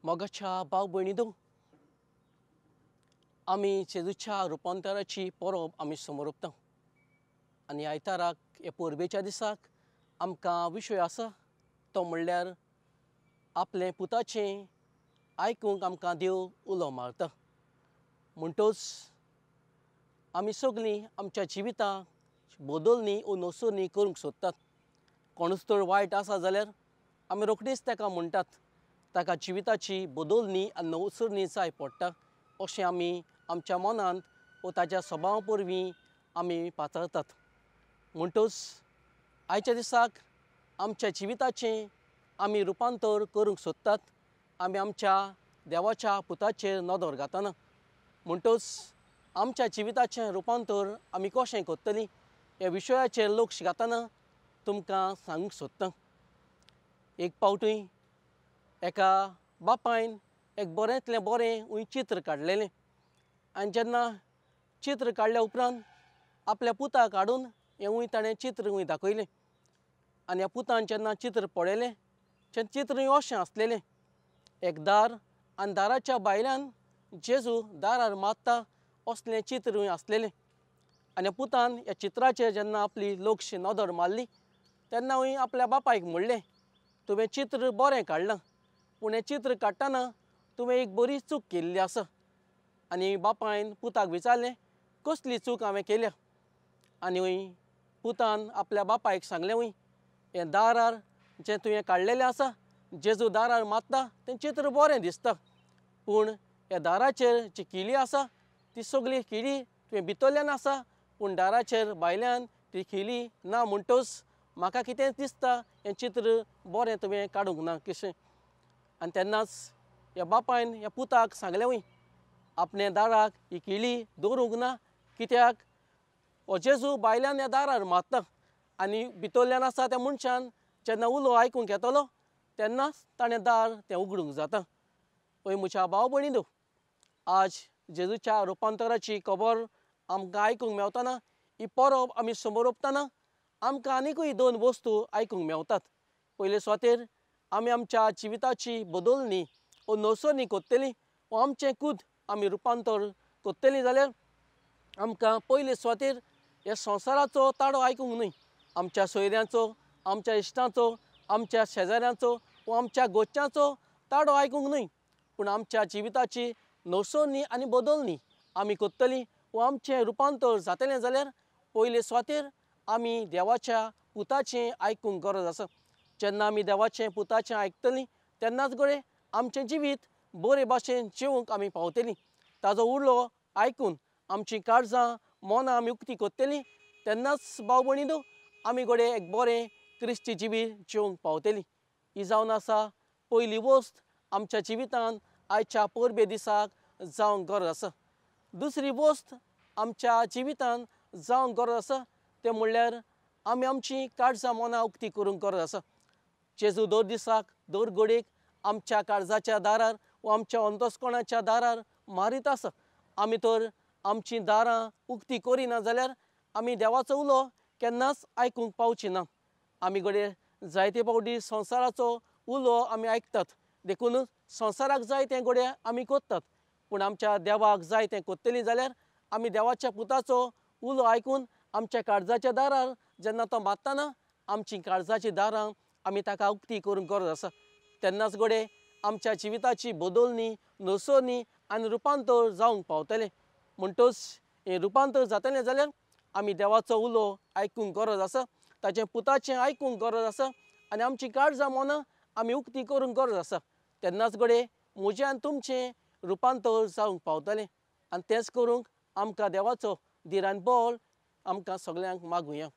मोगाच्या भाव भयणींनो, आमी जेजूच्या रुपांतराची परब आमी समोर ओंपता आनी आयताराक हे परबेच्या दिसाक आमकां विशय आसा तो म्हणल्यार आपले पुताचें आयकूंक आमकां देव उलो मारता. म्हणटच आमी सगळीं आमच्या जिवितांत बदलणी वा नोसोरणी करूंक सोदतात. कोणूच तर वायट आसा जाल्यार आमी रोखडीच ताका म्हणटात, ताका जिविताची बदलणी आनी नवसरणी जाय पडटा अशें आमी आमच्या मनांत वा ताच्या स्वभावा परवीं आमी पातळतात. म्हणटच आयच्या दिसाक आमच्या जिविताचें आमी रुपांतर करूंक सोदतात आमी आमच्या देवाच्या पुताचेर नदर घालतना. म्हणटच आमच्या जिविताचें रुपांतर आमी कशें करतलीं ह्या विशयाचेर लक्ष घालतना तुमकां सांगूंक सोदतां. एक फावटी एका बापायन एक बरेंतलें बरें चित्र काडलेलें आनी जेन्ना चित्र काडल्या उपरांत आपल्या पुताक हाडून हें ताणें चित्र दाखयलें आनी ह्या पुतान जेन्ना चित्र पळयलें तें चित्र अशें आसलेलें, एक दार आनी दाराच्या भायल्यान जेजू दारार मारता असलें चित्र आसलेलें. आनी ह्या पुतान ह्या चित्राचेर जेन्ना आपली लक्ष नदर मारली तेन्ना आपल्या बापायक म्हणलें, तुवें चित्र बरें काडलां पूण हें चित्र काडटना तुवें एक बरी चूक केल्ली आसा. आनी बापायन पुताक विचारलें, कसली चूक हांवें केल्या? आनी पुतान आपल्या बापायक सांगलें, हें दारार जें तुवें काडलेलें आसा, जेजू दारार मारता तें चित्र बरें दिसता, पूण ह्या दाराचेर जी किली आसा ती सगळी किली तुवें भितरल्यान आसा पूण दाराचेर भायल्यान ती किली ना. म्हणटच म्हाका कितें दिसता हें चित्र बरें तुवें काडूंक ना कशें. आनी तेन्नाच ह्या बापायन ह्या पुताक सांगलें, आपणे दाराक ही किली दवरूंक ना, कित्याक हो जेजू भायल्यान ह्या दारार मारता आनी भितरल्यान आसा त्या मनशान जेन्ना उलो आयकूंक येतलो तेन्नाच ताणें दार तें उगडूंक जाता. पळय म्हज्या भाव भयणींनो, आज जेजूच्या रुपांतराची खबर आमकां आयकूंक मेळटना ही परब आमी समोर ओंपतना आमकां आनिकूय दोन वस्तू आयकूंक मेळटात. पयले सुवातेर आमी आमच्या जिविताची बदलणी वा नवसरणी करतलीं वा आमचें खूद आमी रुपांतर करतलीं जाल्यार आमकां पयले सुवातेर ह्या संवसाराचो ताळो आयकूंक न्हय, आमच्या सोयऱ्यांचो, आमच्या इश्टांचो, आमच्या शेजाऱ्यांचो वा आमच्या गोच्यांचो ताळो आयकूंक न्हय, पूण आमच्या जिविताची नवसरणी आनी बदलणी आमी करतलीं वा आमचें रुपांतर जातलें जाल्यार पयले सुवातेर आमी देवाच्या पुताचें आयकूंक गरज आसा. जेन्ना आमी देवाचें पुताचें आयकतलीं तेन्नाच गडे आमचें जिवीत बरे भाशेन जिवंक आमी पावतलीं. ताजो उलो आयकून आमचीं काळजां मनां आमी उक्तीं करतलीं तेन्नाच भाव भयणींनो आमी गडे एक बरें क्रिस्ती जिवीत जिवंक पावतलीं. ही जावन आसा पयली वस्त आमच्या जिवितांत आयच्या परबे दिसाक जावंक गरज आसा. दुसरी वस्त आमच्या जिवितांत जावंक गरज आसा तें म्हणल्यार आमी आमचीं काळजां मनां उक्तीं करूंक गरज आसा. जेजू दर दिसाक दर घडयेक आमच्या काळजाच्या दारार वा आमच्या अंतस्करणाच्या दारार मारीत आसा. आमी तर आमचीं दारां उक्तीं करिना जाल्यार आमी देवाचो उलो केन्नाच आयकूंक पावची ना. आमी गडे जायते फावटी संवसाराचो उलो आमी आयकतात, देखून संवसाराक जाय तें गडे आमी करतात, पूण आमच्या देवाक जाय तें करतलीं जाल्यार आमी देवाच्या पुताचो उलो आयकून आमच्या काळजाच्या दारार जेन्ना तो मारतना आमचीं काळजाचीं दारां आमी ताका उक्तीं करूंक गरज आसा. तेन्नाच गडे आमच्या जिविताची बदलणी, नवसरणी आनी रुपांतर जावंक पावतलें. म्हणटच हें रुपांतर जातलें जाल्यार आमी देवाचो उलो आयकूंक गरज आसा, ताचें पुताचें आयकूंक गरज आसा आनी आमचीं काळजां मनां आमी उक्तीं करूंक गरज आसा. तेन्नाच गडे म्हजें आनी तुमचें रुपांतर जावंक पावतलें. आनी तेंच करूंक आमकां देवाचो धिराण बळ आमकां सगळ्यांक मागुया.